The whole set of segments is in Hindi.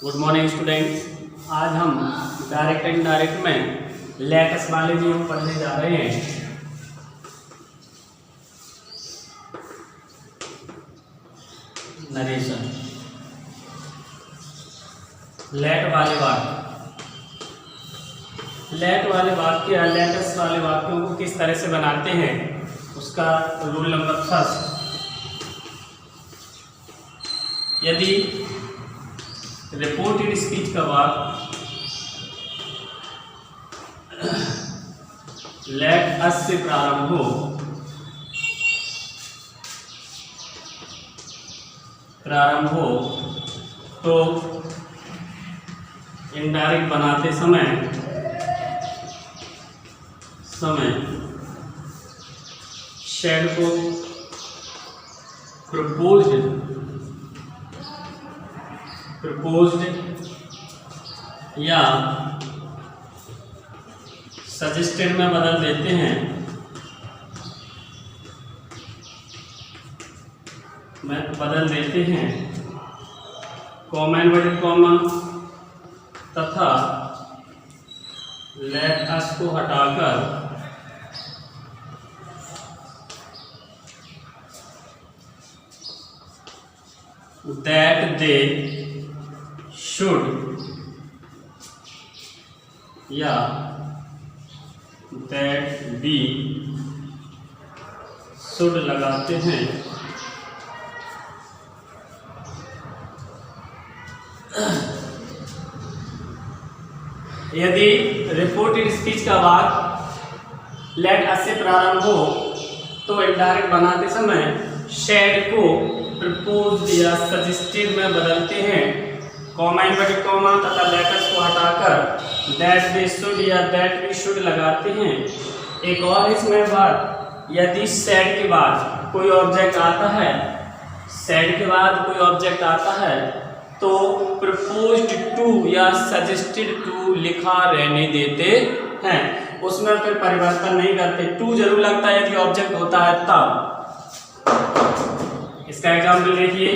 Good morning students. आज हम डायरेक्ट एंड इनडायरेक्ट में लेटेस्ट वाले नियम पढ़ने जा रहे हैं। नरेशन, लेट वाले वाक्य या लेटेस्ट वाले वाक्यों को किस तरह से बनाते हैं उसका रूल नंबर फर्स्ट। यदि रिपोर्टेड स्पीच का वाक्य लेट अस से प्रारंभ हो तो इनडायरेक्ट बनाते समय शैड को प्रपोज्ड या सजेस्टेड में बदल देते हैं। कॉमा इनवर्टेड कॉमा तथा लेट अस को हटाकर दैट दे शुड या दैट बी शुड लगाते हैं। यदि रिपोर्टेड स्पीच का वाक्य लेट अस से प्रारंभ हो तो इनडायरेक्ट बनाते समय शैड को प्रपोज्ड या सजेस्टेड में बदलते हैं। कॉमा इनवर्टेड कॉमा तथा लेटर्स को हटाकर दैट दे शुड या दैट वी शुड लगाते हैं। एक और इसमें बात, यदि सेड के बाद कोई ऑब्जेक्ट आता है तो प्रपोज्ड टू या सजेस्टेड टू लिखा रहने देते हैं, उसमें फिर परिवर्तन नहीं करते। टू जरूर लगता है यदि ऑब्जेक्ट होता है तब। इसका एग्जाम्पल देखिए,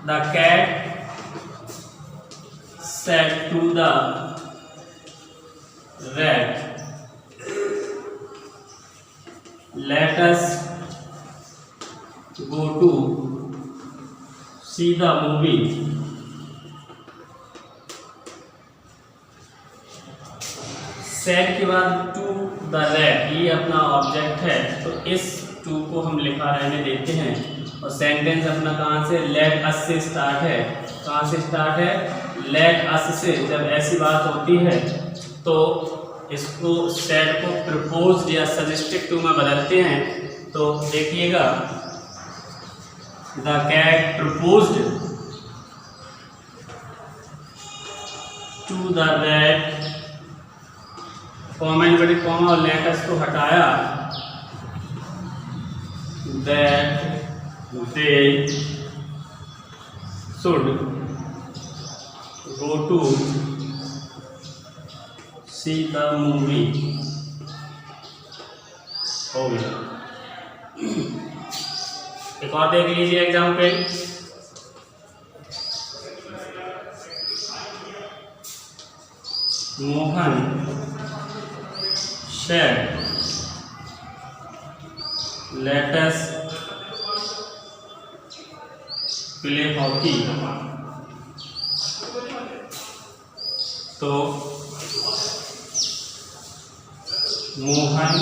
the cat said to the rat, let us go to see the movie. said के बाद to the rat, ये अपना ऑब्जेक्ट है तो इस to को हम लिखा रहने देते हैं। और सेंटेंस अपना कहाँ से, लेट अस से स्टार्ट है। कहाँ से स्टार्ट है, लेट अस से। जब ऐसी बात होती है तो इसको सेड को प्रपोज्ड या सजेस्टेड टू में बदलते हैं। तो देखिएगा, the cat proposed to the rat, comma inverted comma और लेटर्स को हटाया, that they should go to see the movie। हो गया। एक और देख लीजिए example, Mohan said let us play hockey। तो Mohan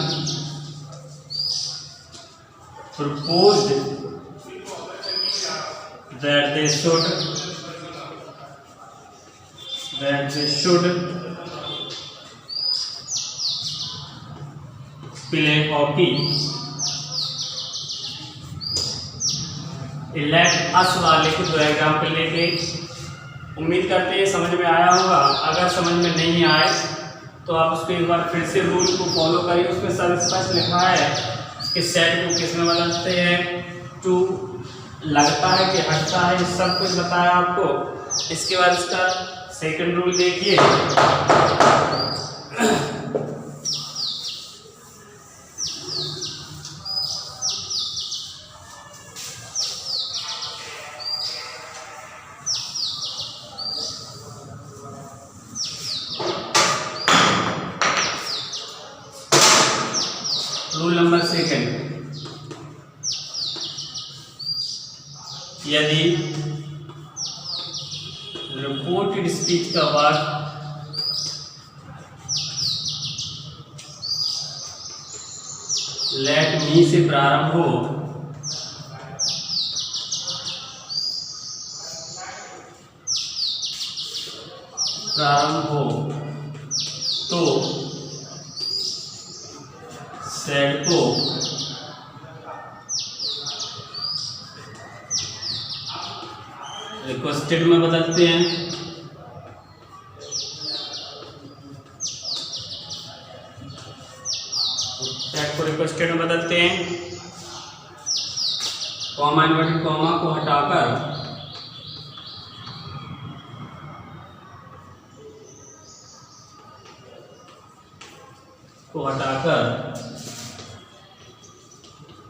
proposed that they should play hockey। Let us वाले को दो एग्जाम्पल लेके उम्मीद करते हैं समझ में आया होगा। अगर समझ में नहीं आए तो आप उसको एक बार फिर से रूल को फॉलो करिए। उसमें सब स्पष्ट लिखा है कि सेट को किस में बदलते हैं, टू लगता है कि हटता है, सब कुछ बताया आपको। इसके बाद इसका सेकंड रूल देखिए, सेकेंड। यदि रिपोर्टेड स्पीच का वाक्य लेट मी से प्रारंभ हो तो सेड को रिक्वेस्टेड में बदलते हैं। सेड को रिक्वेस्टेड में बदलते हैं। कॉमा इन्वर्टेड कॉमा को हटाकर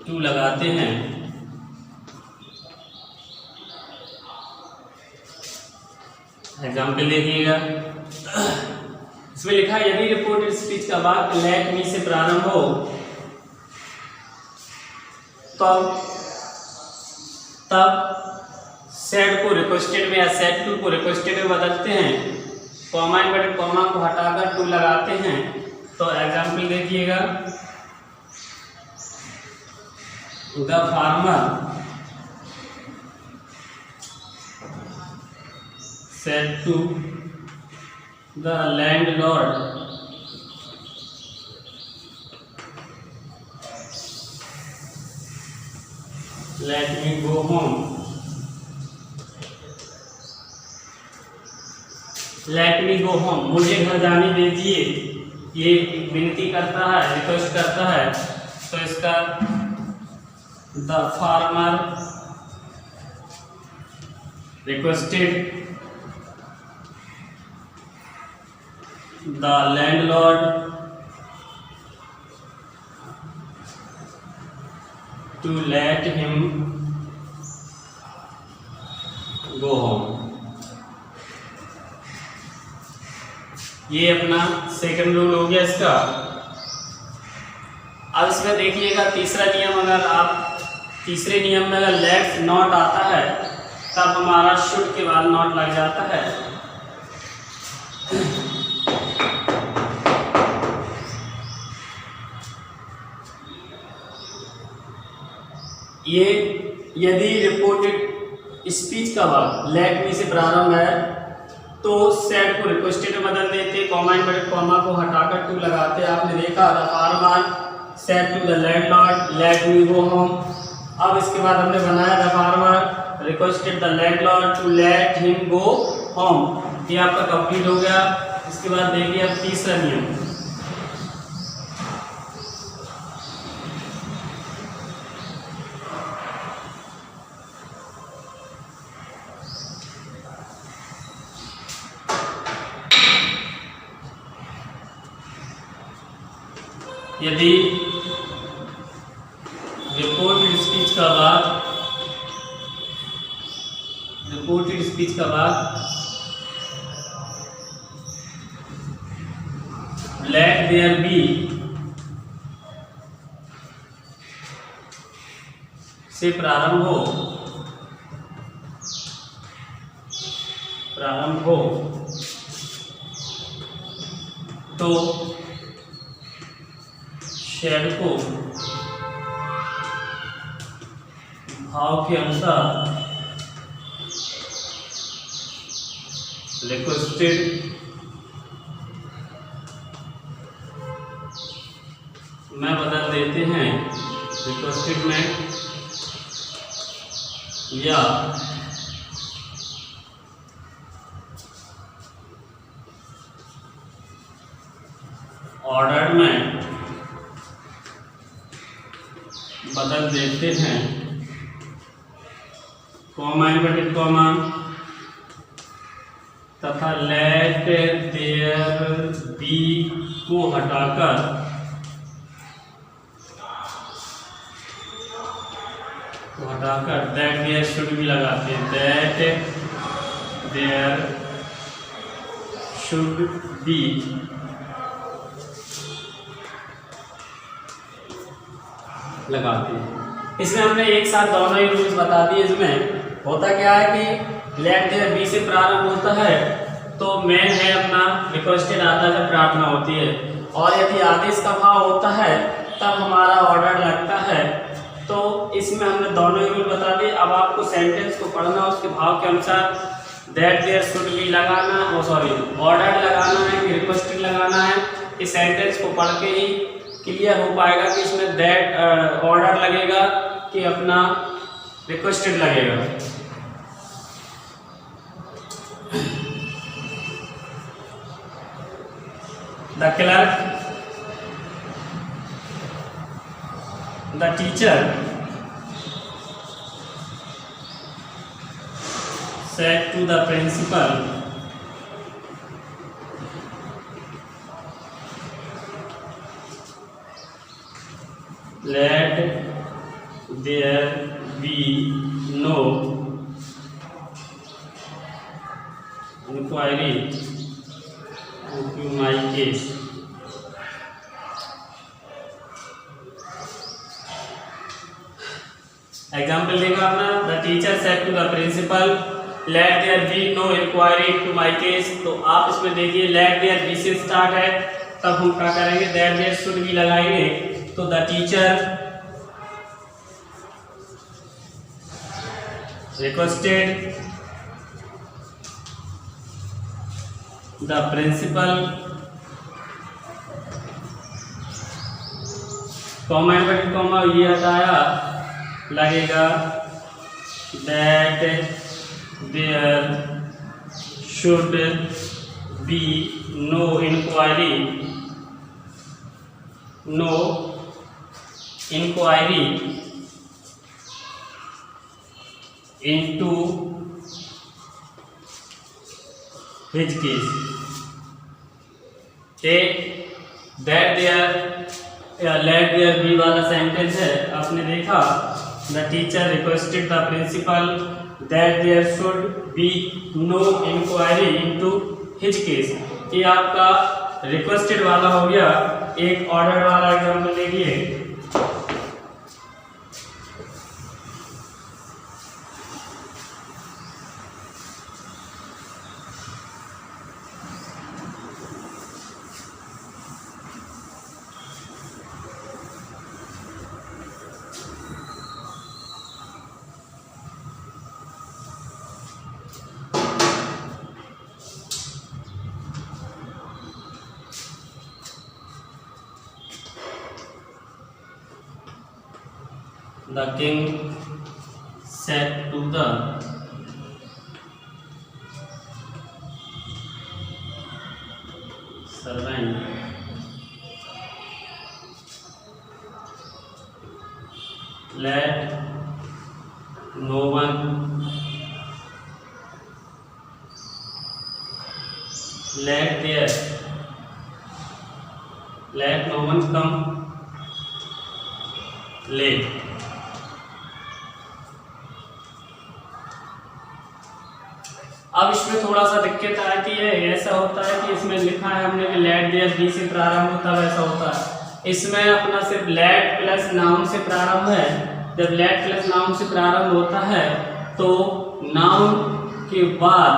टू लगाते हैं। एग्जाम्पल देखिएगा, इसमें लिखा है यदि रिपोर्टेड स्पीच का वाक्य लेट मी से प्रारंभ हो तब सेड को रिक्वेस्टेड में या सेड टू को रिक्वेस्टेड में बदलते हैं। कॉमा इन्वर्टेड कॉमा को हटाकर टू लगाते हैं। तो एग्जाम्पल देखिएगा, the farmer said to the landlord, let me go home. Let me go home, मुझे घर जाने दीजिए। ये विनती करता है, रिक्वेस्ट करता है। तो इसका the farmer requested the landlord to let him go home। ये अपना सेकंड रूल हो गया इसका। अब इसमें देखिएगा तीसरा नियम, अगर आप तीसरे नियम में अगर लेट्स नॉट आता है तब हमारा शुड के बाद नॉट लग जाता है। ये यदि रिपोर्टेड स्पीच का वाक्य लेट मी से प्रारंभ है तो सेड को रिक्वेस्टेड में बदल देते। कॉमा इन्वर्टेड कॉमा को हटाकर टू लगाते। आपने देखा the farmer said to the landlord let me go home. अब इसके बाद हमने बनाया the farmer requested the landlord to let him go home. ये आपका कंप्लीट हो गया। इसके बाद देखिए अब तीसरा नियम, यदि रिपोर्टेड स्पीच का बाद लेट देयर बी से प्रारंभ हो तो शेड को भाव के अनुसार रिक्वेस्टेड में बदल देते हैं। रिक्वेस्टेड में या ऑर्डर में बदल देते हैं। कॉमा इन्वर्टेड कॉमा तथा लेट देयर बी को हटाकर दैट देयर शुड भी लगाते हैं। दैट देयर शुड बी लगाते हैं। इसमें हमने एक साथ दोनों ही रूल्स बता दिए। इसमें होता क्या है कि लेट देयर बी से प्रारंभ होता है तो मेन है अपना रिक्वेस्टेड आता है जब प्रार्थना होती है, और यदि आदेश का भाव होता है तब हमारा ऑर्डर लगता है। तो इसमें हमने दोनों ही रूल बता दिए। अब आपको सेंटेंस को पढ़ना, उसके भाव के अनुसार दैट देयर शुड बी लगाना, ऑर्डर लगाना है कि रिक्वेस्टेड लगाना है। इस सेंटेंस को पढ़ के ही क्लियर हो पाएगा कि इसमें दैट ऑर्डर लगेगा कि अपना रिक्वेस्टेड लगेगा। The clerk, the teacher said to the principal, let there be no inquiry into my case. Example देखो अपना, the teacher said to the principal let there be no inquiry into my case. तो आप इसमें देखिए लेट देयर बी से स्टार्ट है, तब हम क्या करेंगे, दैट देयर शुड बी लगाएंगे। तो the teacher requested the principal, comma inverted comma ये हटाया, लगेगा that there should be no inquiry into his case. That there let there be वाला सेंटेंस है, आपने देखा the teacher requested the principal that there should be no inquiry into his case. ये आपका रिक्वेस्टेड वाला हो गया। एक ऑर्डर वाला एग्जांपल देखिए, the king said to the servant, let no one come late. अब इसमें थोड़ा सा दिक्कत आती है, ऐसा होता है कि इसमें लिखा है हमने कि लेट देयर बी से प्रारंभ होता है, वैसा होता है। इसमें अपना सिर्फ लेट प्लस नाउन से प्रारंभ है। जब लेट प्लस नाउन से प्रारंभ होता है तो नाउन के बाद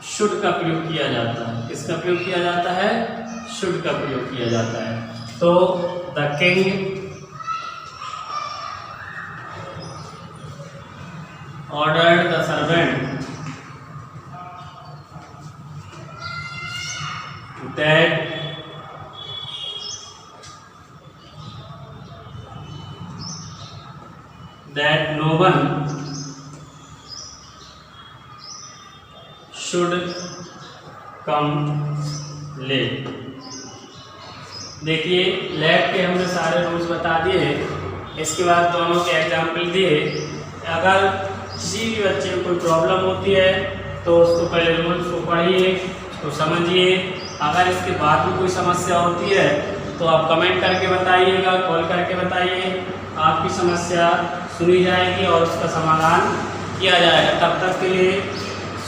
शुड का प्रयोग किया जाता है। किसका प्रयोग किया जाता है? शुड का प्रयोग किया जाता है। तो the king ordered the servant that no one should come late। देखिए लेट के हमने सारे रूल्स बता दिए, इसके बाद दोनों के एग्जाम्पल दिए। अगर किसी भी बच्चे को कोई प्रॉब्लम होती है तो उसको पहले रूल्स को पढ़िए, उसको समझिए। अगर इसके बाद भी कोई समस्या होती है तो आप कमेंट करके बताइएगा, कॉल करके बताइए, आपकी समस्या सुनी जाएगी और उसका समाधान किया जाएगा। तब तक के लिए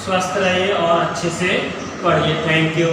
स्वस्थ रहिए और अच्छे से पढ़िए। Thank you.